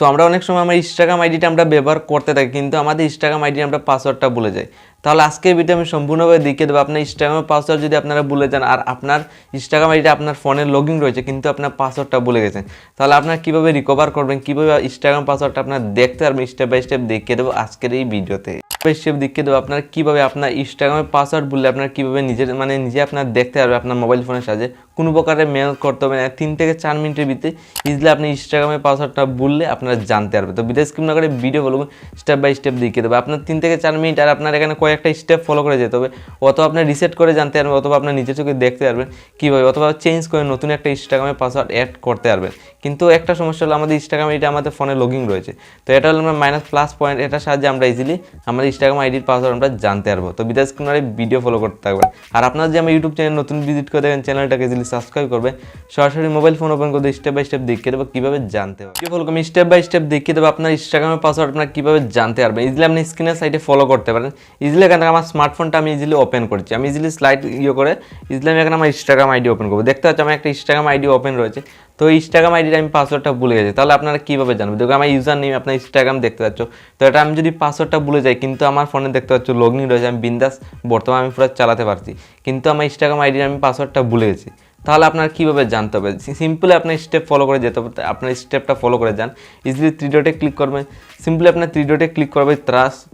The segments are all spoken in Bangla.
সো আমরা অনেক সময় আমার ইনস্টাগ্রাম আইডিটা আমরা ব্যবহার করতে থাকি, কিন্তু আমাদের ইনস্টাগ্রাম আইডি আমরা পাসওয়ার্ডটা ভুলে যাই। তাহলে আজকের ভিডিও আমি সম্পূর্ণভাবে দেখিয়ে দেবো আপনার ইনস্টাগ্রামের পাসওয়ার্ড যদি আপনারা ভুলে যান, আর আপনার ইনস্টাগ্রাম আইডিটা আপনার ফোনে লগইন রয়েছে কিন্তু আপনার পাসওয়ার্ডটা ভুলে গেছেন, তাহলে আপনারা কীভাবে রিকভার করবেন, কীভাবে ইনস্টাগ্রাম পাসওয়ার্ডটা আপনার দেখতে পারবেন, স্টেপ বাই স্টেপ দেখিয়ে দেবো আজকের এই ভিডিওতে। স্টেপ দেখিয়ে দেবো আপনারা কীভাবে আপনার ইনস্টাগ্রামের পাসওয়ার্ড ভুললে আপনারা কীভাবে নিজে আপনার দেখতে পারবে আপনার মোবাইল ফোনের সাহায্যে। কোনো প্রকারের মেল করতে হবে না, 3 থেকে 4 মিনিটের ভিতরে ইজিলি আপনি ইনস্টাগ্রামের পাসওয়ার্ডটা ভুললে আপনারা জানতে পারবে। তো ভিডিও স্কিপ না করে video follow step by step দেখিয়ে দেবো আপনার 3 থেকে 4 মিনিট, আর আপনার এখানে কয়েকটা স্টেপ ফলো করে যেতে হবে। অথবা আপনি রিসেট করে জানতে পারবেন, অথবা আপনার নিজের চোখে দেখতে পারবেন কীভাবে, অথবা চেঞ্জ করে নতুন একটা ইনস্টাগ্রামের পাসওয়ার্ড অ্যাড করতে পারবেন। কিন্তু একটা সমস্যা হলো আমাদের ইনস্টাগ্রাম আইডি আমাদের ফোনে লগইন রয়েছে, তো এটা হলো আমরা মাইনাস প্লাস পয়েন্ট, এটার সাহায্যে আমরা ইজিলি আমাদের ইনস্টাগ্রাম আইডির পাসওয়ার্ড আমরা জানতে পারবো। তো ভিডিও স্ক্রিন ভিডিও ফলো করতে থাকবেন। আর আপনারা যে আমার ইউটিউব চ্যানেল নতুন ভিজিট করে দেখেন, চ্যানেলটাকে ইজিলি সাবস্ক্রাইব করবেন। সরাসরি মোবাইল ফোন ওপেন করে স্টেপ বাই স্টেপ দেখিয়ে দেবো কীভাবে জানতে হবে। ভিডিও ফলো আমি স্টেপ বাই স্টেপ দেখিয়ে দেবো আপনার ইনস্টাগ্রামের পাসওয়ার্ড আপনারা কীভাবে জানতে পারবেন। ইজিলি আপনি স্ক্রিনের সাইডে ফলো করতে পারেন। ইজিলি এখানে আমার স্মার্টফোনটা আমি ইজিলি ওপেন করছি, আমি ইজিলি স্লাইড করে ইজিলি আমি এখানে আমার ইনস্টাগ্রাম আইডি ওপেন করবো। দেখতে পাচ্ছি আমার একটা ইনস্টাগ্রাম আইডি ওপেন রয়েছে। তো ইনস্টাগ্রাম আইডিটা আমি পাসওয়ার্ডটা ভুলে গেছি, তাহলে আপনারা কীভাবে জানবেন? দেখো আমার ইউজার নেম আপনার ইনস্টাগ্রাম দেখতে পাচ্ছ, তো এটা আমি যদি পাসওয়ার্ডটা ভুলে যাই কিন্তু আমার ফোনে দেখতে পাচ্ছ লগইন রয়েছে, আমি বিন্দাস বর্তমানে আমি পুরো চালাতে পারছি, কিন্তু আমার ইনস্টাগ্রাম আইডির আমি পাসওয়ার্ডটা ভুলে গেছি। তাহলে আপনারা কীভাবে জানতে হবে? সিম্পলি আপনার স্টেপ ফলো করে যেতে হবে। আপনার স্টেপটা ফলো করে যান, ইজিলি 3 ডটে ক্লিক করবেন। সিম্পলি আপনার 3 ডটে ক্লিক করবে,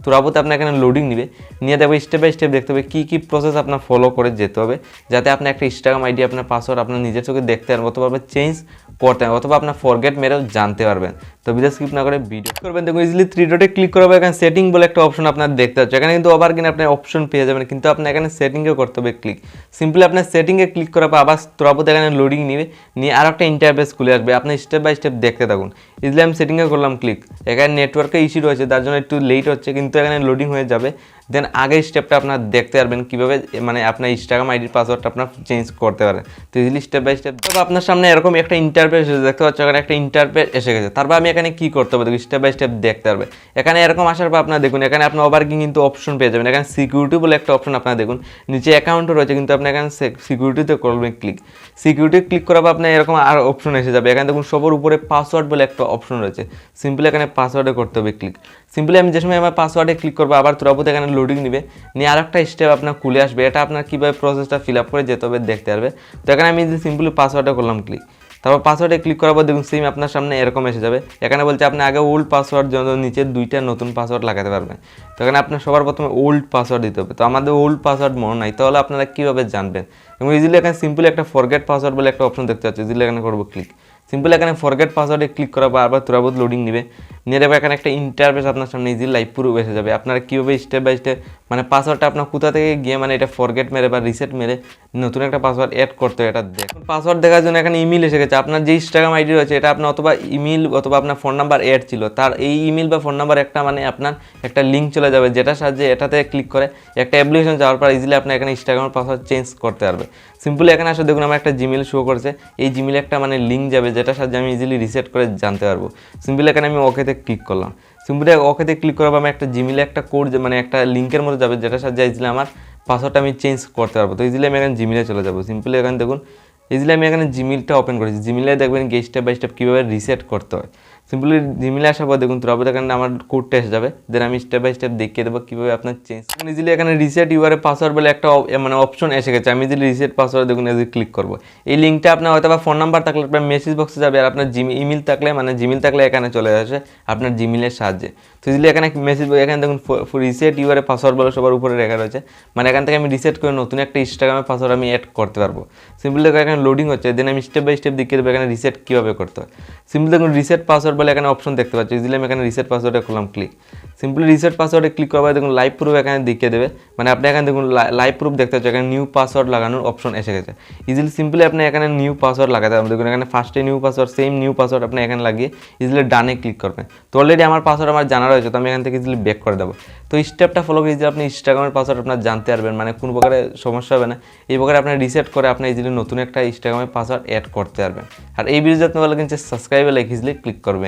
তুরাবতে আপনার এখানে লোডিং নিবে, নিয়ে দেখবে স্টেপ বাই স্টেপ দেখতে হবে কী প্রসেস আপনার ফলো করে যেতে হবে, যাতে আপনি একটা ইনস্টাগ্রাম আইডি আপনার পাসওয়ার্ড আপনার নিজের চোখে দেখতে পারবেন, অথবা চেঞ্জ করতে পারবেন, অথবা আপনার ফরগেট মেরেও জানতে পারবেন। তো ভিডিও স্কিপ না করে ভিডিও করবেন। দেখুন ইজিলি 3 ডটে ক্লিক করবে, এখানে সেটিং বলে একটা অপশন আপনার দেখতে পাচ্ছেন। এখানে কিন্তু ওভার কিনে আপনি অপশন পেয়ে যাবেন, কিন্তু আপনার এখানে সেটিংয়ে করতে হবে ক্লিক। সিম্পলি আপনার সেটিংয়ে ক্লিক করার পর আবার তুরাবতে এখানে লোডিং নিয়ে আর একটা ইন্টারফেস খুলে আসবে, আপনি স্টেপ বাই স্টেপ দেখতে থাকুন। ইজিলি আমি সেটিংয়ে করলাম ক্লিক। এখানে নেটওয়ার্কে ইস্যু রয়েছে, তার জন্য একটু লেট হচ্ছে, কিন্তু এখানে লোডিং হয়ে যাবে। দেন আগের স্টেপটা আপনার দেখতে পারবেন কীভাবে আপনার ইনস্টাগ্রাম আইডির পাসওয়ার্ডটা আপনার চেঞ্জ করতে পারেন। তো ইজিলি স্টেপ বাই স্টেপ তবে আপনার সামনে এরকম একটা ইন্টারফেস দেখতে পাচ্ছ, এখানে একটা ইন্টারফেস এসে গেছে। তারপর আমি এখানে কী করতে হবে দেখুন, স্টেপ বাই স্টেপ দেখতে পারবে। এখানে এরকম আসার পর আপনার দেখুন এখানে আপনার ওভারকিং কিন্তু অপশন পেয়ে যাবেন। এখানে সিকিউরিটি বলে একটা অপশন আপনার দেখুন, নিচে অ্যাকাউন্টও রয়েছে, কিন্তু আপনি এখানে সিকিউরিটিতে করবেন ক্লিক। সিকিউরিটি ক্লিক করার পর আপনার এরকম আর অপশন এসে যাবে। এখানে দেখুন সবার উপরে পাসওয়ার্ড বলে একটা অপশন রয়েছে, সিম্পলি এখানে পাসওয়ার্ডে করতে হবে ক্লিক। সিম্পলি আমি যে সময় আমার পাসওয়ার্ডে ক্লিক করবো, আবার তুরাবতে এখানে লোডিং নিবে, নিয়ে আর একটা স্টেপ আপনার খুলে আসবে। এটা আপনার কীভাবে প্রসেসটা ফিল আপ করে যেতে হবে দেখতে পারবে। তো এখানে আমি সিম্পলি পাসওয়ার্ডে করলাম ক্লিক। তারপর পাসওয়ার্ডে ক্লিক করার পর দেখুন সেম আপনার সামনে এরকম এসে যাবে। এখানে বলছে আপনি আগে ওল্ড পাসওয়ার্ড জন্য নিচে 2টা নতুন পাসওয়ার্ড লাগাতে পারবেন। তো এখানে আপনার সবার প্রথমে ওল্ড পাসওয়ার্ড দিতে হবে। তো আমাদের ওল্ড পাসওয়ার্ড মনে নাই, তাহলে আপনারা কীভাবে জানবেন? এবং ইজিলি এখানে সিম্পলি একটা ফরগেট পাসওয়ার্ড বলে একটা অপশন দেখতে পাচ্ছি, ইজিলি এখানে করবো ক্লিক। সিম্পলি এখানে ফরগেট পাসওয়ার্ডে ক্লিক করার পর আবার তুরাবত লোডিং নিবে, নিয়ে যাবে এখানে একটা ইন্টারফেস আপনার সামনে ইজিলি লাইভ প্রুফ এসে যাবে। আপনারা কীভাবে স্টেপ বাই স্টেপ পাসওয়ার্ডটা আপনার কোথা থেকে গিয়ে এটা ফরগেট মেরে বা রিসেট মেরে নতুন একটা পাসওয়ার্ড অ্যাড করতে হয় এটা দেখুন। পাসওয়ার্ড দেখার জন্য এখানে ইমেল এসে গেছে। আপনার যে ইনস্টাগ্রাম আইডি রয়েছে এটা আপনার অথবা ইমেল অথবা আপনার ফোন নাম্বার অ্যাড ছিল, তার এই ইমেল বা ফোন নাম্বার একটা আপনার একটা লিঙ্ক চলে যাবে, যেটার সাহায্যে এটাতে ক্লিক করে একটা অ্যাপ্লিকেশন যাওয়ার পর ইজিলি আপনি এখানে ইনস্টাগ্রামের পাসওয়ার্ড চেঞ্জ করতে পারবে। সিম্পলি এখানে আসলে দেখুন আমার একটা জিমেল শো করছে, এই জিমেলে একটা লিঙ্ক যাবে, যেটার সাহায্যে আমি ইজিলি রিসেট করে জানতে পারবো। সিম্পলি এখানে আমি ওকেতে ক্লিক করলাম। সিম্পলি ওকেতে ক্লিক করার পর আমি একটা জিমেলে একটা কোড একটা লিঙ্কের মধ্যে যাবে, যেটার সাহায্যে ইজিলি আমার পাসওয়ার্ডটা আমি চেঞ্জ করতে পারবো। তো ইজিলি আমি এখানে জিমেলে চলে যাবো। সিম্পলি এখানে দেখুন ইজিলি আমি এখানে জিমেলটা ওপেন করেছি। জিমেলে দেখবেন স্টেপ বাই স্টেপ কীভাবে রিসেট করতে হয়। সিম্পলি জিমেলে আসার পর দেখুন তুরাবত এখানে আমার কোডটা এসে যাবে, দেন আমি স্টেপ বাই স্টেপ দেখিয়ে দেবো কীভাবে আপনার চেঞ্জ। ইজিলি এখানে রিসেট ইউআরএ পাসওয়ার্ড বলে একটা অপশন এসে গেছে। আমি ইজিলি রিসেট পাসওয়ার্ড দেখুন ইজিলি ক্লিক করবো। এই লিঙ্কটা আপনার হয়তো বা ফোন নাম্বার থাকলে আপনার মেসেজ বক্সে যাবে, আর আপনার ইমেল থাকলে জিমেল থাকলে এখানে চলে আসে আপনার জিমেলের সাহায্যে। তো ইজিলি এখানে মেসেজ এখানে দেখুন রিসেট ইউআরএ পাসওয়ার্ড বলে সবার উপরে রেখা রয়েছে, এখান থেকে আমি রিসেট করে নতুন একটা ইনস্টাগ্রামের পাসওয়ার্ড আমি অ্যাড করতে পারবো। সিম্পলি এখানে লোডিং হচ্ছে, দেন আমি স্টেপ বাই স্টেপ দেখিয়ে দেবো এখানে রিসেট কীভাবে করতে হয়। সিম্পলি দেখুন রিসেট পাসওয়ার্ড বলে এখানে অপশন দেখতে পাচ্ছি, ইজিলি আমি এখানে রিসেট পাসওয়ার্ডে করলাম ক্লিক। সিম্পলি রিসেট পাসওয়ার্ডে ক্লিক করার দেখুন লাইভ প্রুফ এখানে দেখিয়ে দেবে, আপনি এখানে দেখুন লাইভ প্রুফ দেখতে পাচ্ছেন, এখানে নিউ পাসওয়ার্ড লাগানোর অপশন এসে গেছে। ইজিলি সিম্পলি আপনি এখানে নিউ পাসওয়ার্ড লাগাতে পারবেন। দেখুন এখানে ফার্স্টে new password, same new password আপনি এখানে লাগিয়ে ইজিলি ডানে ক্লিক করবেন। তো অলরেডি আমার পাসওয়ার্ড আমার জানা রয়েছে, তো আমি এখান থেকে ইজিলি ব্যাক করে দেবো। তো স্টেপটা ফলো করে ইজিলি আপনি ইনস্টাগ্রামের পাসওয়ার্ড আপনার জানতে পারবেন, কোনো প্রকারের সমস্যা হবে না। এই প্রকারে আপনি রিসেট করে আপনি ইজিলি নতুন একটা ইনস্টাগ্রামের পাসওয়ার্ড অ্যাড করতে পারবেন। আর এই ভিডিও যত্ন ভালো কিন্তু সাবস্ক্রাইবে লাইক ইজিলি ক্লিক করবেন।